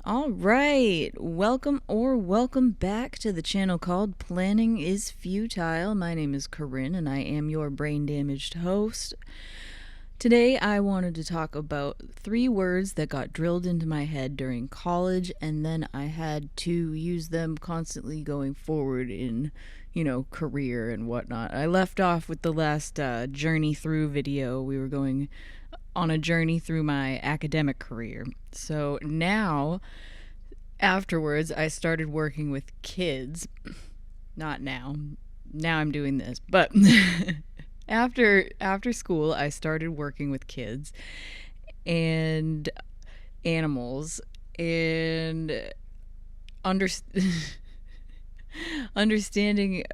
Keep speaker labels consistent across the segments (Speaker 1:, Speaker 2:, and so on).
Speaker 1: All right, welcome back to the channel called Planning is Futile. My name is Corinne and I am your brain damaged host. Today I wanted to talk about 3 words that got drilled into my head during college and then I had to use them constantly going forward in, career and whatnot. I left off with the last journey through video. We were going on a journey through my academic career. So now, afterwards, I started working with kids. Not now. Now I'm doing this, but after school, I started working with kids and animals and under, understanding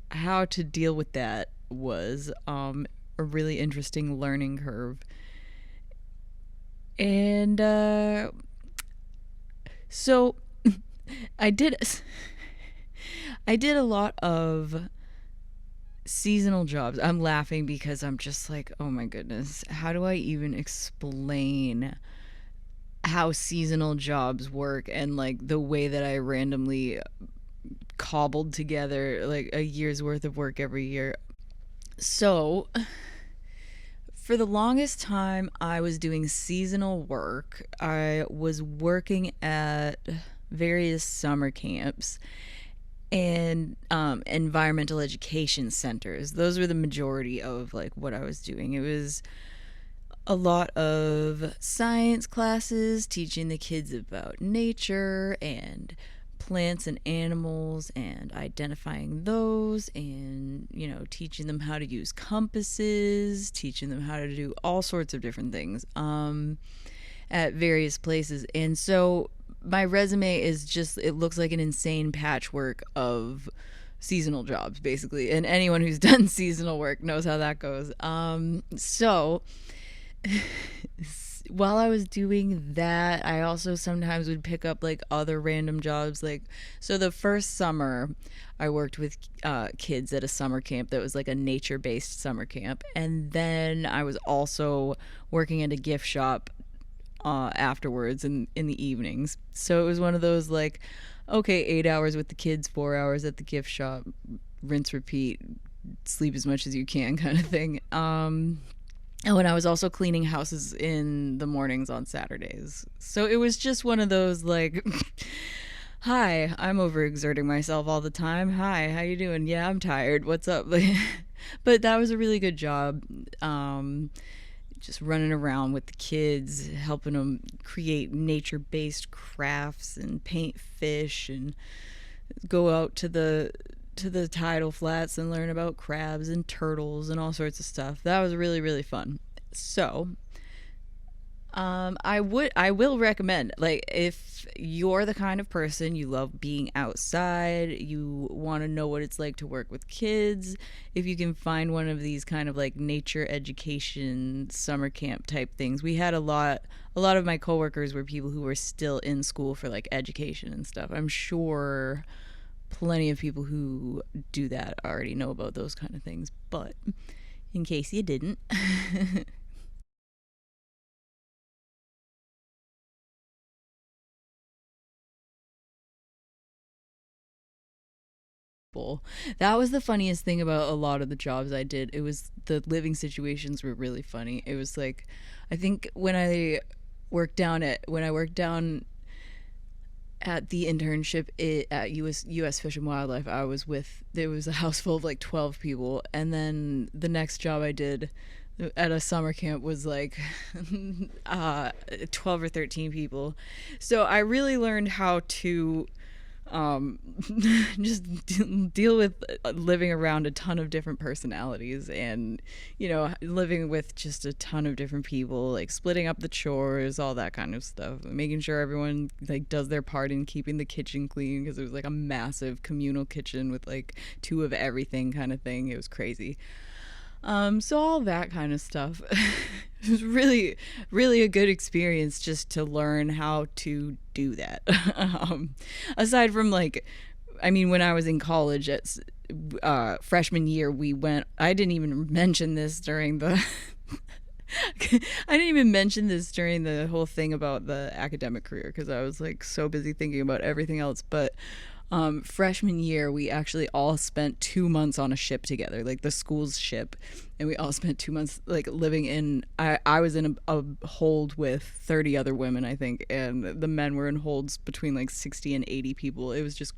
Speaker 1: how to deal with that was a really interesting learning curve. And so I did I did a lot of seasonal jobs. I'm laughing because I'm just like, "Oh my goodness, how do I even explain how seasonal jobs work and like the way that I randomly cobbled together like a year's worth of work every year?" So, for the longest time, I was doing seasonal work. I was working at various summer camps and environmental education centers. Those were the majority of like what I was doing. It was a lot of science classes, teaching the kids about nature and plants and animals and identifying those and teaching them how to use compasses, teaching them how to do all sorts of different things at various places. And so my resume is just, it looks like an insane patchwork of seasonal jobs basically, and anyone who's done seasonal work knows how that goes. So while I was doing that, I also sometimes would pick up like other random jobs. Like, so the first summer I worked with kids at a summer camp that was like a nature-based summer camp, and then I was also working at a gift shop afterwards in the evenings. So it was one of those like, okay, 8 hours with the kids, 4 hours at the gift shop, rinse, repeat, sleep as much as you can kind of thing. And when I was also cleaning houses in the mornings on Saturdays. So it was just one of those like, hi, I'm overexerting myself all the time. Hi, how you doing? Yeah, I'm tired. What's up? But that was a really good job. Just running around with the kids, helping them create nature-based crafts and paint fish and go out to the tidal flats and learn about crabs and turtles and all sorts of stuff. That was really, really fun. So, I will recommend, like, if you're the kind of person you love being outside, you want to know what it's like to work with kids, if you can find one of these kind of like nature education summer camp type things. We had a lot of my coworkers were people who were still in school for like education and stuff. I'm sure plenty of people who do that already know about those kind of things, but in case you didn't. That was the funniest thing about a lot of the jobs I did. It was the living situations were really funny. It was like, I think when I worked down at the internship at US Fish and Wildlife, there was a house full of like 12 people, and then the next job I did at a summer camp was like 12 or 13 people. So I really learned how to um, just deal with living around a ton of different personalities and, living with just a ton of different people, like splitting up the chores, all that kind of stuff, making sure everyone like does their part in keeping the kitchen clean because it was like a massive communal kitchen with like 2 of everything kind of thing. It was crazy. So all that kind of stuff. It was really, really a good experience just to learn how to do that. Aside from like, I mean, when I was in college at freshman year, I didn't even mention this during the I didn't even mention this during the whole thing about the academic career because I was like so busy thinking about everything else. But freshman year, we actually all spent 2 months on a ship together, like the school's ship, and we all spent 2 months like living in. I was in a hold with 30 other women, I think, and the men were in holds between like 60 and 80 people. It was just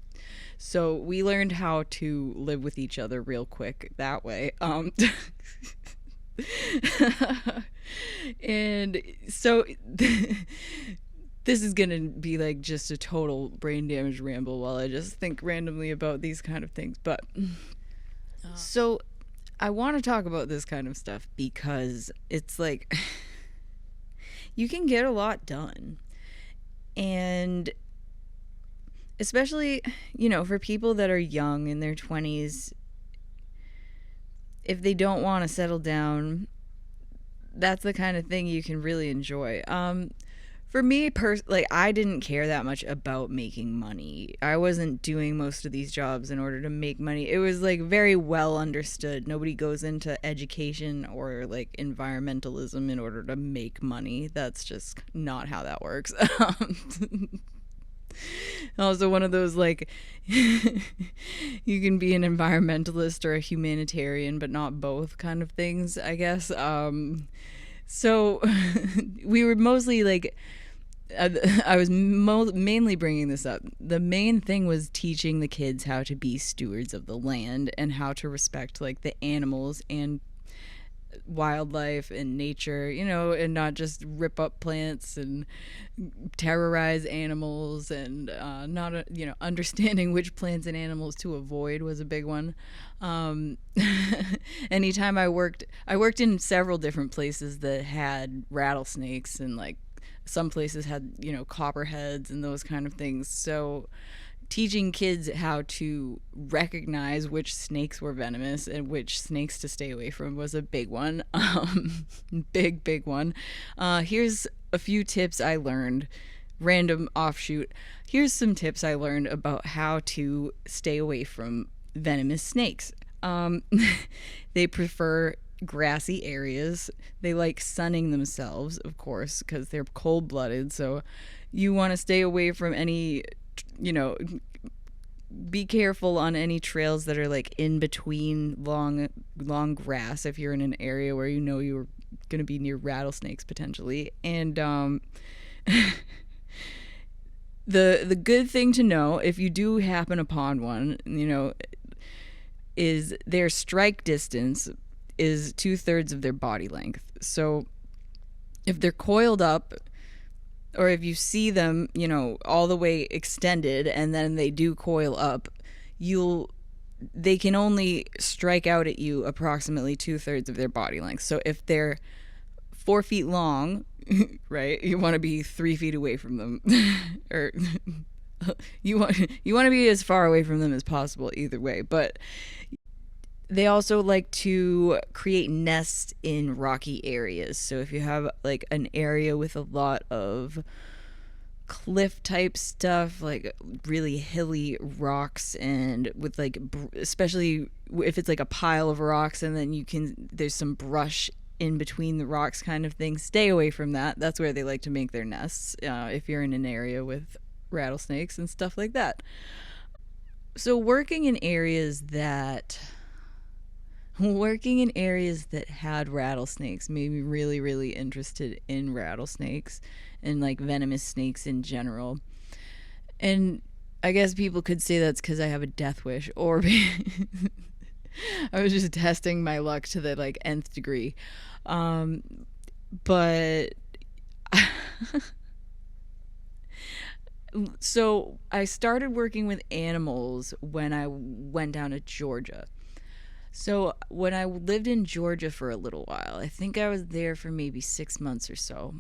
Speaker 1: so we learned how to live with each other real quick that way. And so this is gonna be like just a total brain damage ramble while I just think randomly about these kind of things. But so I want to talk about this kind of stuff because it's like you can get a lot done. And especially, for people that are young in their 20s, if they don't want to settle down, that's the kind of thing you can really enjoy. For me, like I didn't care that much about making money. I wasn't doing most of these jobs in order to make money. It was like very well understood. Nobody goes into education or like environmentalism in order to make money. That's just not how that works. Also, one of those like you can be an environmentalist or a humanitarian, but not both kind of things, I guess. So we were mostly like I was mainly bringing this up. The main thing was teaching the kids how to be stewards of the land and how to respect like the animals and wildlife and nature, and not just rip up plants and terrorize animals, and not understanding which plants and animals to avoid was a big one. Anytime I worked in several different places that had rattlesnakes, and like some places had copperheads and those kind of things. So teaching kids how to recognize which snakes were venomous and which snakes to stay away from was a big one. Big one. Here's a few tips I learned. Random offshoot. Here's some tips I learned about how to stay away from venomous snakes. They prefer grassy areas. They like sunning themselves, of course, because they're cold-blooded. So you want to stay away from any, be careful on any trails that are like in between long grass if you're in an area where you're going to be near rattlesnakes potentially. And the good thing to know if you do happen upon one, is their strike distance is 2/3 of their body length. So if they're coiled up, or if you see them, all the way extended and then they do coil up, they can only strike out at you approximately 2/3 of their body length. So if they're 4 feet long, right, you want to be 3 feet away from them, or you want to be as far away from them as possible either way. But they also like to create nests in rocky areas. So if you have like an area with a lot of cliff type stuff, like really hilly rocks, and with like especially if it's like a pile of rocks and then there's some brush in between the rocks kind of thing, stay away from that. That's where they like to make their nests, if you're in an area with rattlesnakes and stuff like that. So working in areas that had rattlesnakes made me really, really interested in rattlesnakes and like venomous snakes in general. And I guess people could say that's because I have a death wish, or I was just testing my luck to the like nth degree. But so I started working with animals when I went down to Georgia. So when I lived in Georgia for a little while, I think I was there for maybe 6 months or so,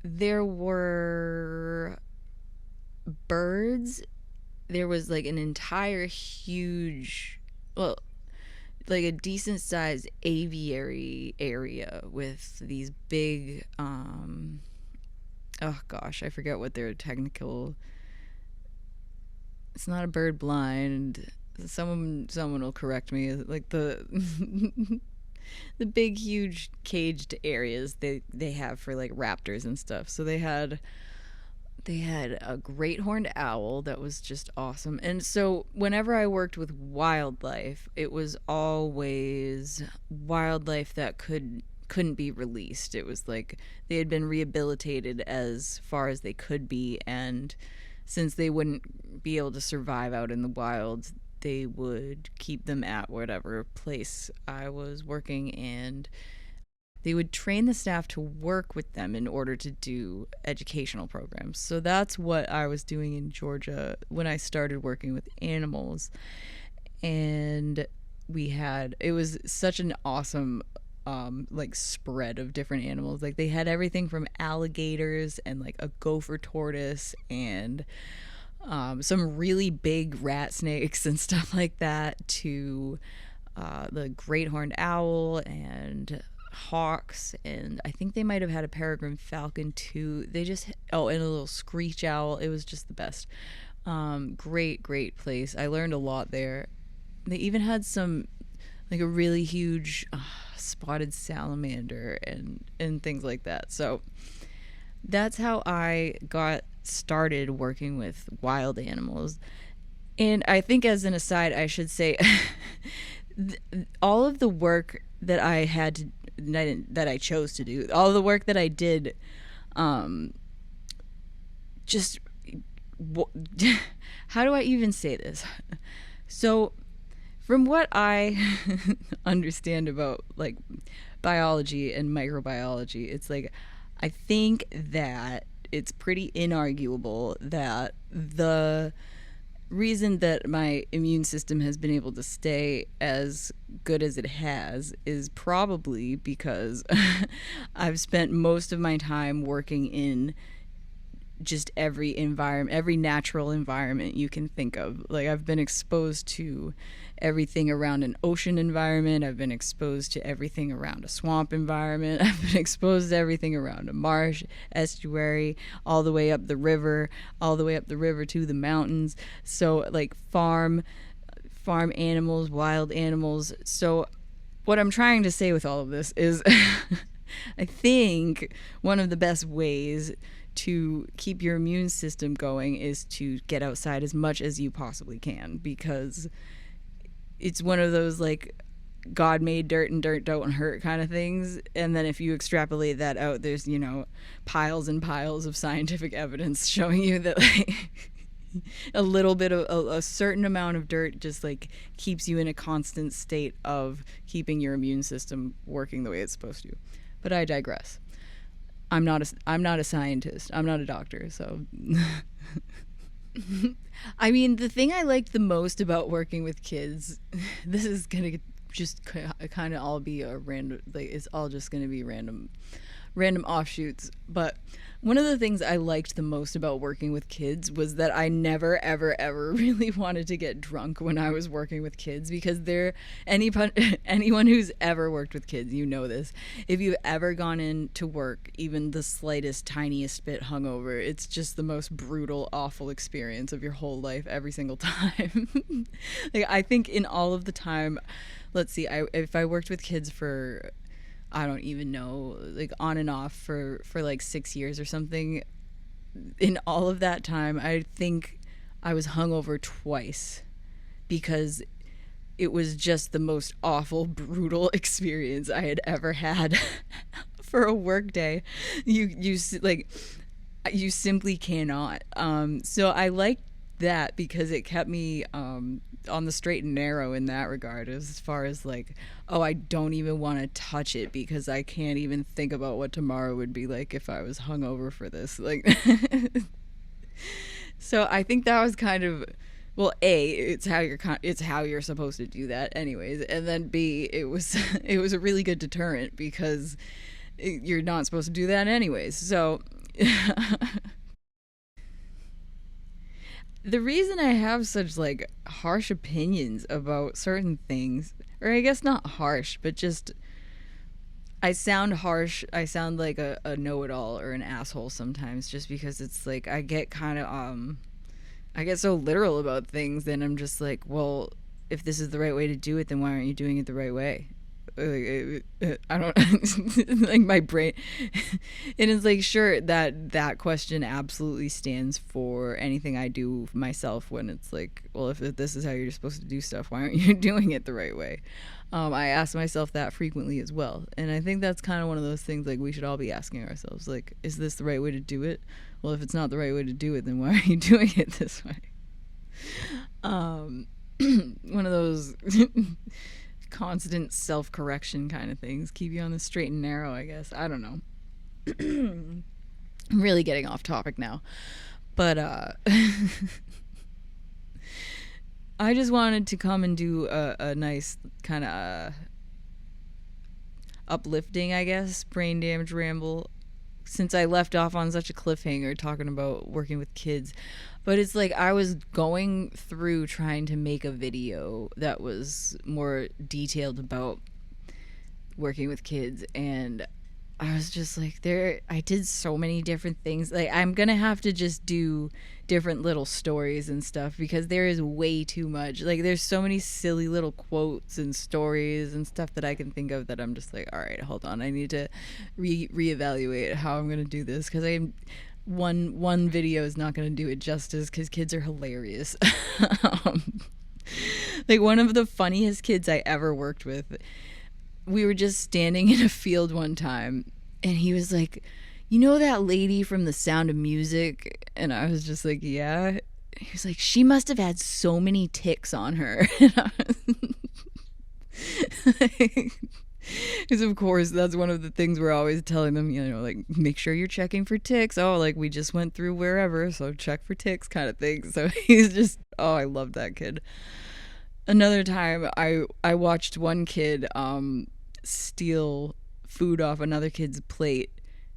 Speaker 1: there were birds. There was like an entire huge, well, like a decent sized aviary area with these big, oh gosh, I forget what their technical, it's not a bird blind. Someone will correct me. Like the the big huge caged areas they have for like raptors and stuff. So they had a great horned owl that was just awesome. And so whenever I worked with wildlife, it was always wildlife that couldn't be released. It was like they had been rehabilitated as far as they could be, and since they wouldn't be able to survive out in the wild, they would keep them at whatever place I was working, and they would train the staff to work with them in order to do educational programs. So that's what I was doing in Georgia when I started working with animals. And it was such an awesome like spread of different animals. Like they had everything from alligators and like a gopher tortoise and some really big rat snakes and stuff like that to the great horned owl and hawks, and I think they might have had a peregrine falcon too. They just and a little screech owl. It was just the best. Great place. I learned a lot there. They even had some like a really huge spotted salamander and things like that. So that's how I got started working with wild animals. And I think as an aside, I should say all of the work that I had to that I chose to do, all the work that I did, just how do I even say this? So, from what I understand about like biology and microbiology, it's like I think that it's pretty inarguable that the reason that my immune system has been able to stay as good as it has is probably because I've spent most of my time working in just every environment, every natural environment you can think of. Like I've been exposed to everything around an ocean environment. I've been exposed to everything around a swamp environment. I've been exposed to everything around a marsh, estuary, all the way up the river, to the mountains. So like farm animals, wild animals. So what I'm trying to say with all of this is I think one of the best ways to keep your immune system going is to get outside as much as you possibly can, because it's one of those like God made dirt and dirt don't hurt kind of things. And then if you extrapolate that out, there's, piles and piles of scientific evidence showing you that like a little bit of a certain amount of dirt just like keeps you in a constant state of keeping your immune system working the way it's supposed to. But I digress. I'm not a scientist. I'm not a doctor, so I mean, the thing I liked the most about working with kids, this is going to just kind of all be a random, like it's all just going to be random offshoots. But one of the things I liked the most about working with kids was that I never, ever, ever really wanted to get drunk when I was working with kids, because anyone who's ever worked with kids, you know this. If you've ever gone in to work, even the slightest, tiniest bit hungover, it's just the most brutal, awful experience of your whole life every single time. Like, I think in all of the time, let's see, if I worked with kids for, I don't even know, like on and off for like 6 years or something. In all of that time, I think I was hungover twice, because it was just the most awful, brutal experience I had ever had for a work day. You simply cannot. So I liked that because it kept me on the straight and narrow in that regard, as far as like, oh, I don't even want to touch it because I can't even think about what tomorrow would be like if I was hungover for this. Like, so I think that was kind of, well, A, it's how you're supposed to do that anyways, and then B, it was a really good deterrent because you're not supposed to do that anyways. So the reason I have such like harsh opinions about certain things, or I guess not harsh, but just I sound harsh. I sound like a know-it-all or an asshole sometimes, just because it's like I get kind of I get so literal about things, then I'm just like, well, if this is the right way to do it, then why aren't you doing it the right way? I don't like my brain. And it's like, sure, that question absolutely stands for anything I do myself. When it's like, well, if this is how you're supposed to do stuff, why aren't you doing it the right way? I ask myself that frequently as well, and I think that's kind of one of those things like we should all be asking ourselves, like, is this the right way to do it? Well, if it's not the right way to do it, then why are you doing it this way? Um, one of those constant self-correction kind of things, keep you on the straight and narrow, I guess. I don't know. I'm really getting off topic now, but I just wanted to come and do a nice kind of uplifting, I guess, brain damage ramble, since I left off on such a cliffhanger talking about working with kids. But it's like I was going through trying to make a video that was more detailed about working with kids, and I was just like, I did so many different things. Like, I'm gonna have to just do different little stories and stuff, because there is way too much. Like, there's so many silly little quotes and stories and stuff that I can think of that I'm just like, all right, hold on, I need to reevaluate how I'm gonna do this, because one video is not gonna do it justice, because kids are hilarious. Like, one of the funniest kids I ever worked with, we were just standing in a field one time, and he was like, you know that lady from The Sound of Music? And I was just like, yeah. He was like, she must have had so many ticks on her. Because of course that's one of the things we're always telling them, like, make sure you're checking for ticks. Oh, like, we just went through wherever, so check for ticks kind of thing. So he's just, oh, I love that kid. Another time I watched one kid steal food off another kid's plate,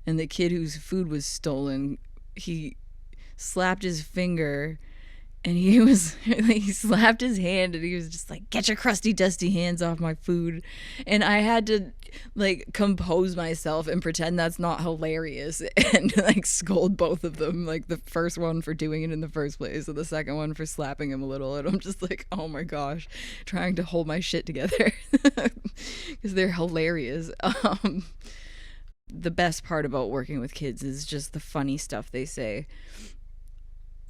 Speaker 1: and the kid whose food was stolen, he slapped his finger, and he slapped his hand, and he was just like, get your crusty dusty hands off my food. And I had to like compose myself and pretend that's not hilarious, and like scold both of them, like the first one for doing it in the first place and the second one for slapping him a little. And I'm just like, oh my gosh, trying to hold my shit together because they're hilarious. The best part about working with kids is just the funny stuff they say.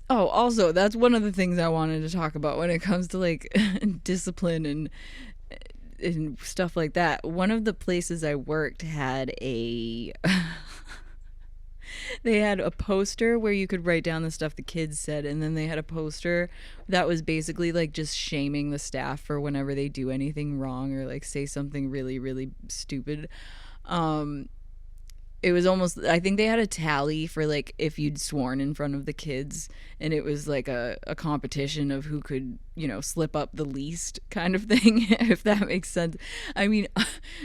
Speaker 1: Oh, also, that's one of the things I wanted to talk about when it comes to like discipline and stuff like that. One of the places I worked had they had a poster where you could write down the stuff the kids said, and then they had a poster that was basically like just shaming the staff for whenever they do anything wrong or like say something really, really stupid. It was almost, I think they had a tally for like if you'd sworn in front of the kids, and it was like a competition of who could, slip up the least kind of thing, if that makes sense. I mean,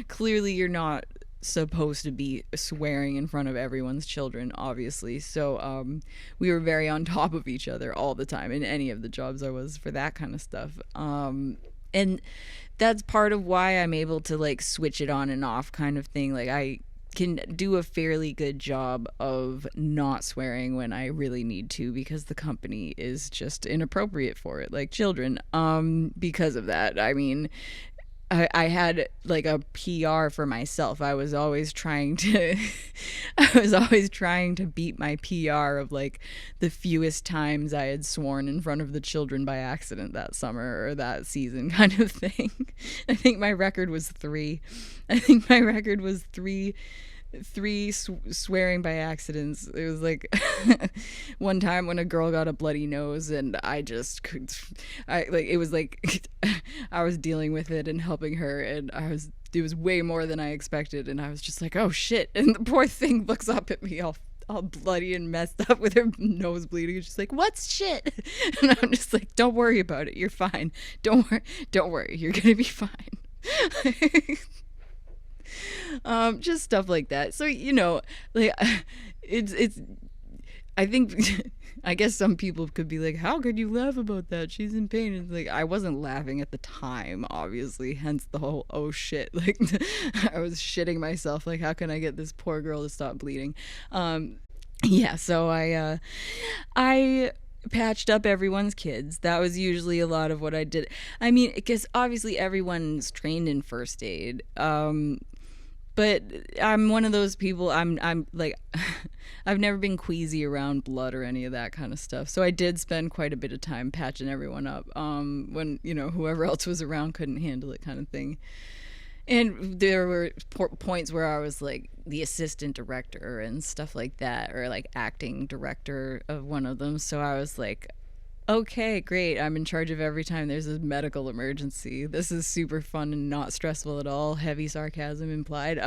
Speaker 1: clearly you're not supposed to be swearing in front of everyone's children, obviously. So we were very on top of each other all the time in any of the jobs I was for that kind of stuff. And that's part of why I'm able to like switch it on and off kind of thing. Like, I can do a fairly good job of not swearing when I really need to, because the company is just inappropriate for it, like children. Because of that, I mean, I had like a PR for myself. I was always trying to beat my PR of like the fewest times I had sworn in front of the children by accident that summer or that season kind of thing. I think my record was 3. Swearing by accidents. It was like one time when a girl got a bloody nose, and I just could, it was like I was dealing with it and helping her, and it was way more than I expected, and I was just like, oh shit. And the poor thing looks up at me all bloody and messed up with her nose bleeding. She's like, what's shit? And I'm just like, don't worry about it, you're fine. Don't worry, you're gonna be fine. Just stuff like that. So, like, it's I think I guess some people could be like, how could you laugh about that? She's in pain. It's like, I wasn't laughing at the time, obviously, hence the whole oh shit. Like, I was shitting myself, like, how can I get this poor girl to stop bleeding? Yeah, so I patched up everyone's kids. That was usually a lot of what I did. I mean, because obviously everyone's trained in first aid. But I'm one of those people. I'm like, I've never been queasy around blood or any of that kind of stuff. So I did spend quite a bit of time patching everyone up. When whoever else was around couldn't handle it, kind of thing. And there were points where I was like the assistant director and stuff like that, or like acting director of one of them. So I was like, okay, great. I'm in charge of every time there's a medical emergency. This is super fun and not stressful at all. Heavy sarcasm implied.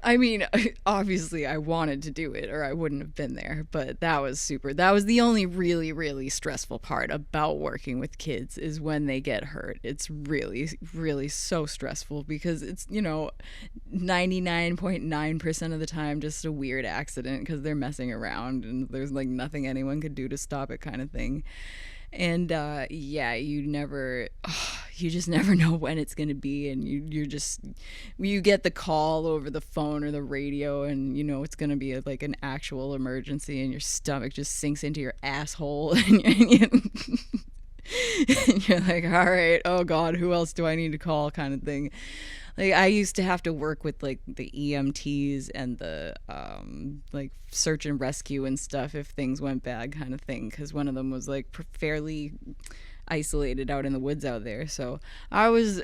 Speaker 1: I mean, obviously, I wanted to do it or I wouldn't have been there, but that was super. That was the only really, really stressful part about working with kids is when they get hurt. It's really, really so stressful because it's, 99.9% of the time just a weird accident because they're messing around and there's like nothing anyone could do to stop it, kind of thing. And yeah, you just never know when it's going to be, and you get the call over the phone or the radio, and it's going to be like an actual emergency, and your stomach just sinks into your asshole. And you're like, all right, oh god, who else do I need to call, kind of thing. Like I used to have to work with like the EMTs and the like search and rescue and stuff if things went bad, kind of thing, because one of them was like fairly isolated out in the woods out there. So I was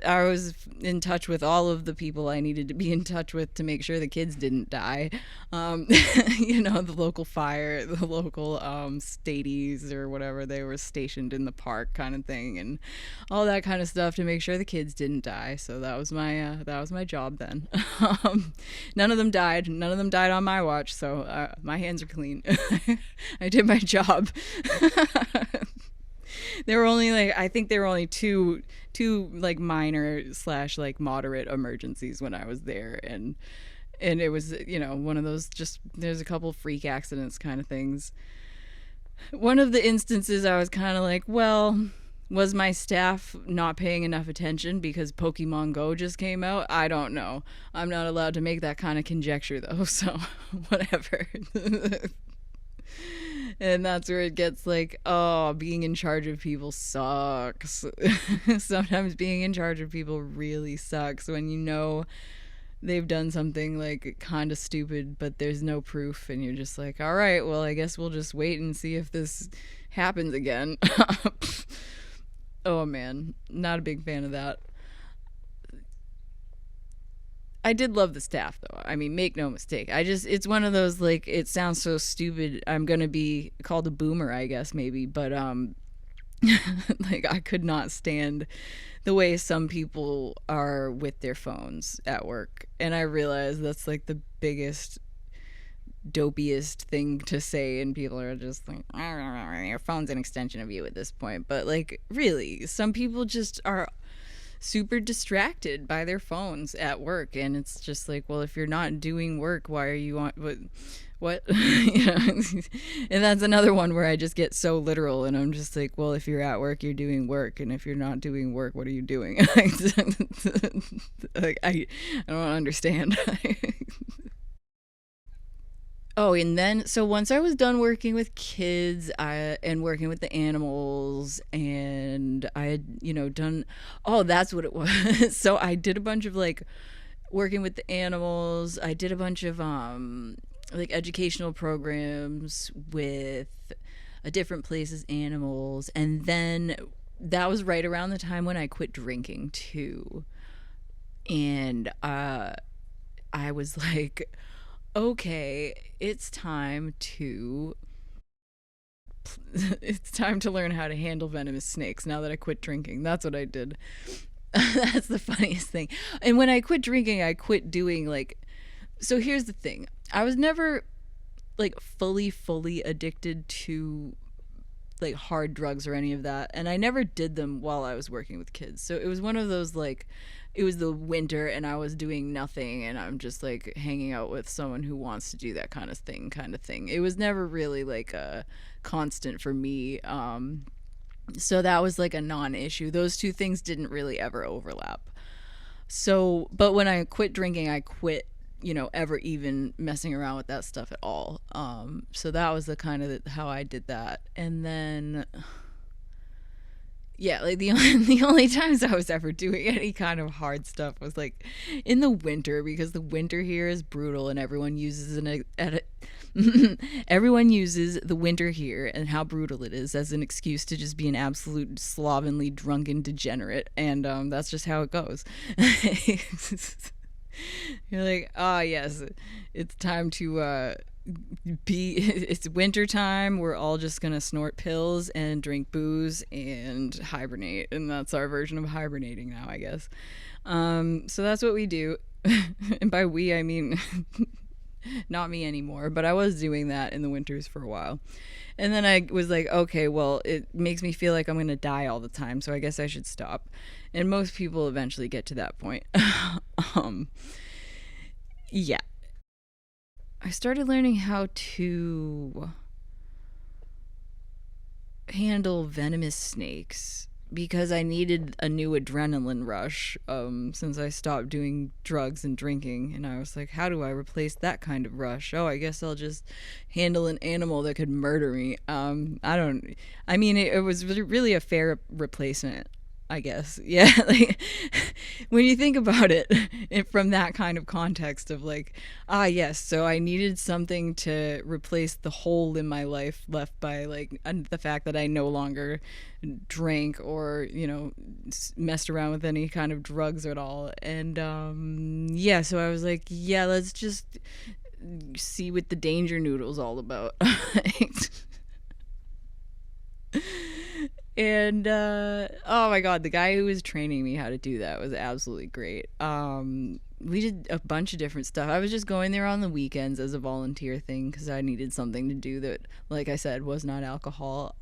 Speaker 1: in touch with all of the people I needed to be in touch with to make sure the kids didn't die. The local fire, the local stadies or whatever, they were stationed in the park, kind of thing, and all that kind of stuff to make sure the kids didn't die. So that was my job then. None of them died. None of them died on my watch. So my hands are clean. I did my job. There were only like I think there were only two like minor slash like moderate emergencies when I was there, and it was one of those, just there's a couple freak accidents kind of things. One of the instances I was kind of like, well, was my staff not paying enough attention because Pokemon Go just came out? I don't know. I'm not allowed to make that kind of conjecture though, so whatever. And that's where it gets like, oh, being in charge of people sucks. Sometimes being in charge of people really sucks when they've done something like kind of stupid, but there's no proof, and you're just like, all right, well, I guess we'll just wait and see if this happens again. Oh man, not a big fan of that. I did love the staff though. I mean, make no mistake. It's one of those, like, it sounds so stupid. I'm going to be called a boomer, I guess, maybe, but like I could not stand the way some people are with their phones at work. And I realize that's like the biggest dopiest thing to say, and people are just like, your phone's an extension of you at this point. But like, really, some people just are super distracted by their phones at work, and it's just like, well, if you're not doing work, why are you on what and that's another one where I just get so literal, and I'm just like, well, if you're at work, you're doing work, and if you're not doing work, what are you doing? Like I don't understand. Oh, and then so once I was done working with kids, and working with the animals, and I had, done, oh, that's what it was. So I did a bunch of like working with the animals. I did a bunch of like educational programs with different places, animals, and then that was right around the time when I quit drinking too. And I was like, okay, it's time to learn how to handle venomous snakes now that I quit drinking. That's what I did. That's the funniest thing. And when I quit drinking, I quit doing like, so here's the thing. I was never like fully addicted to like hard drugs or any of that, and I never did them while I was working with kids. So it was one of those, like, it was the winter and I was doing nothing, and I'm just like hanging out with someone who wants to do that kind of thing. It was never really like a constant for me. So that was like a non-issue. Those two things didn't really ever overlap. So, but when I quit drinking, I quit ever even messing around with that stuff at all. So that was the kind of how I did that. And then yeah, like the only times I was ever doing any kind of hard stuff was like in the winter, because the winter here is brutal and everyone uses everyone uses the winter here and how brutal it is as an excuse to just be an absolute slovenly drunken degenerate, and that's just how it goes. You're like, ah, yes, it's time to it's winter time. We're all just gonna snort pills and drink booze and hibernate, and that's our version of hibernating now, I guess. So that's what we do. And by we, I mean not me anymore, but I was doing that in the winters for a while. And then I was like, okay, well, it makes me feel like I'm gonna die all the time, so I guess I should stop. And most people eventually get to that point. um, yeah. I started learning how to handle venomous snakes because I needed a new adrenaline rush, since I stopped doing drugs and drinking. And I was like, how do I replace that kind of rush? Oh, I guess I'll just handle an animal that could murder me. I mean, it was really a fair replacement, I guess. Yeah, like when you think about it from that kind of context of like, ah, yes, so I needed something to replace the hole in my life left by like the fact that I no longer drank or, messed around with any kind of drugs at all. And yeah, so I was like, yeah, let's just see what the danger noodle's all about. And oh my god, the guy who was training me how to do that was absolutely great. We did a bunch of different stuff. I was just going there on the weekends as a volunteer thing because I needed something to do that, like I said, was not alcohol.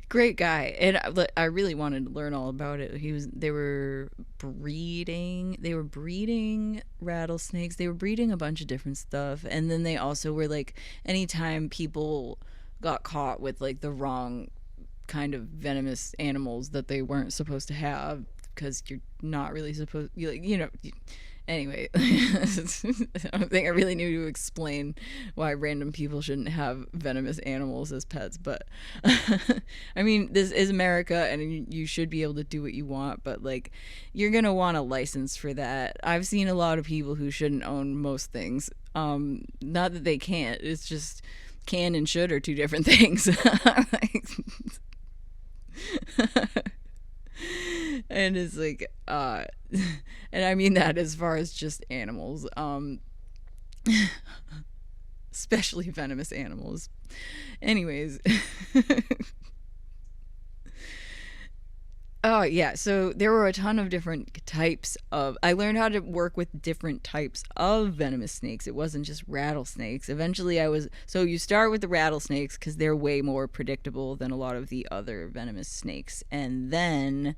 Speaker 1: Great guy, and I really wanted to learn all about it. They were breeding rattlesnakes. They were breeding a bunch of different stuff, and then they also were like, anytime people got caught with like the wrong kind of venomous animals that they weren't supposed to have, because you're not really supposed, anyway. I don't think I really need to explain why random people shouldn't have venomous animals as pets, but I mean, this is America and you should be able to do what you want, but like, you're gonna want a license for that. I've seen a lot of people who shouldn't own most things. Not that they can't, it's just can and should are two different things. And it's like, and I mean that as far as just animals, especially venomous animals. Anyways. Oh, yeah. So there were a ton of different types of. I learned how to work with different types of venomous snakes. It wasn't just rattlesnakes. Eventually, I was. So you start with the rattlesnakes because they're way more predictable than a lot of the other venomous snakes. And then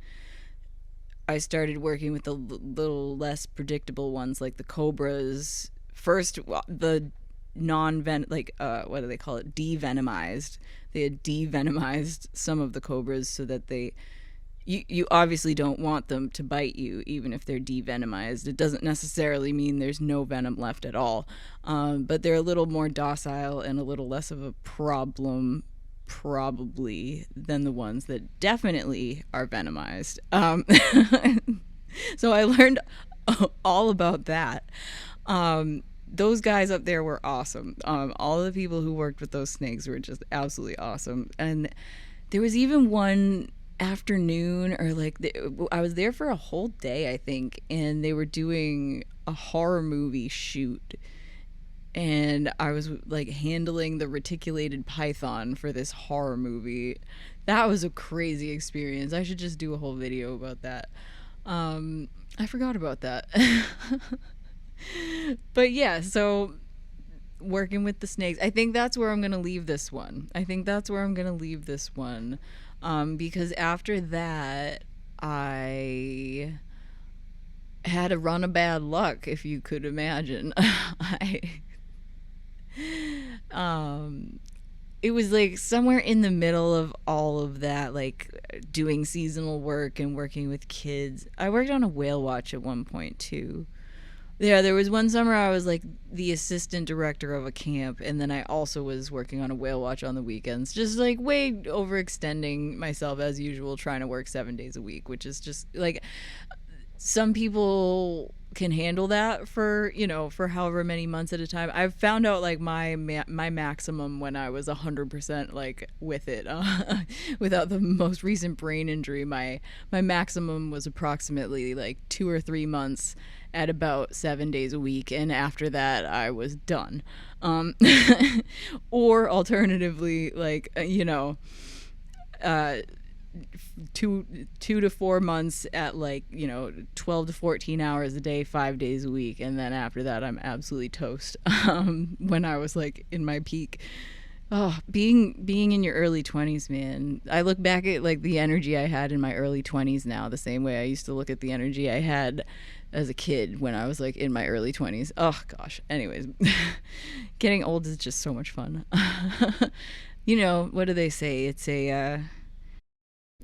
Speaker 1: I started working with the little less predictable ones like the cobras. First, the what do they call it? Devenomized. They had devenomized some of the cobras so that you obviously don't want them to bite you, even if they're devenomized. It doesn't necessarily mean there's no venom left at all, but they're a little more docile and a little less of a problem, probably, than the ones that definitely are venomized. So I learned all about that. Those guys up there were awesome. All of the people who worked with those snakes were just absolutely awesome. And there was even one afternoon, or like I was there for a whole day, I think, and they were doing a horror movie shoot, and I was like handling the reticulated python for this horror movie. That was a crazy experience. I should just do a whole video about that. I forgot about that. But yeah, so working with the snakes, I think that's where I'm gonna leave this one. Because after that, I had a run of bad luck, if you could imagine. It was like somewhere in the middle of all of that, like doing seasonal work and working with kids. I worked on a whale watch at one point too. Yeah, there was one summer I was like the assistant director of a camp, and then I also was working on a whale watch on the weekends, just like way overextending myself as usual, trying to work 7 days a week, which is just like some people can handle that for for however many months at a time. I've found out like my maximum when I was 100% like with it, without the most recent brain injury, my maximum was approximately like 2 or 3 months at about 7 days a week, and after that I was done. um or alternatively, like uh 2 to 4 months at like 12 to 14 hours a day, 5 days a week, and then after that I'm absolutely toast. When I was like in my peak. Oh, being in your early 20s, man. I look back at like the energy I had in my early 20s now the same way I used to look at the energy I had as a kid when I was like in my early 20s. Oh gosh. Anyways, getting old is just so much fun. What do they say? It's a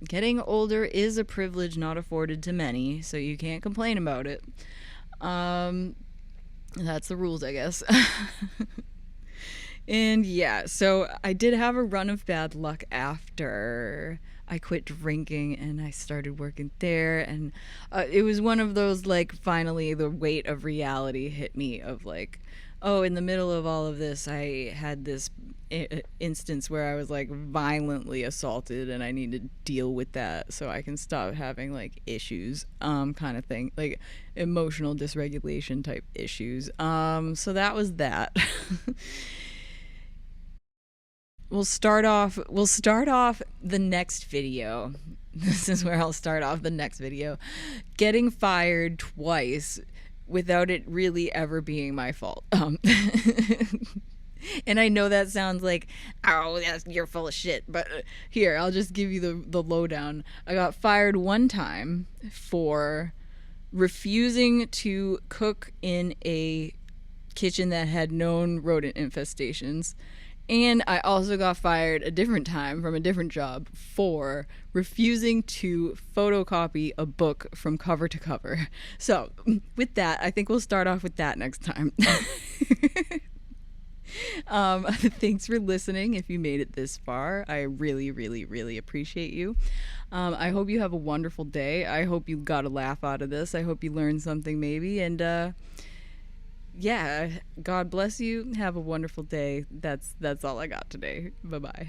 Speaker 1: getting older is a privilege not afforded to many, so you can't complain about it. Um, that's the rules, I guess. And yeah, so I did have a run of bad luck after I quit drinking and I started working there. And it was one of those, like, finally the weight of reality hit me of like, oh, in the middle of all of this, I had this instance where I was like violently assaulted and I need to deal with that so I can stop having like issues, kind of thing, like emotional dysregulation type issues. So that was that. We'll start off the next video. This is where I'll start off the next video. Getting fired twice without it really ever being my fault. And I know that sounds like, oh, you're full of shit. But here, I'll just give you the lowdown. I got fired one time for refusing to cook in a kitchen that had known rodent infestations. And I also got fired a different time from a different job for refusing to photocopy a book from cover to cover. So, with that, I think we'll start off with that next time. Thanks for listening. If you made it this far, I really, really, really appreciate you. I hope you have a wonderful day. I hope you got a laugh out of this. I hope you learned something maybe. And yeah, God bless you. Have a wonderful day. That's all I got today. Bye bye.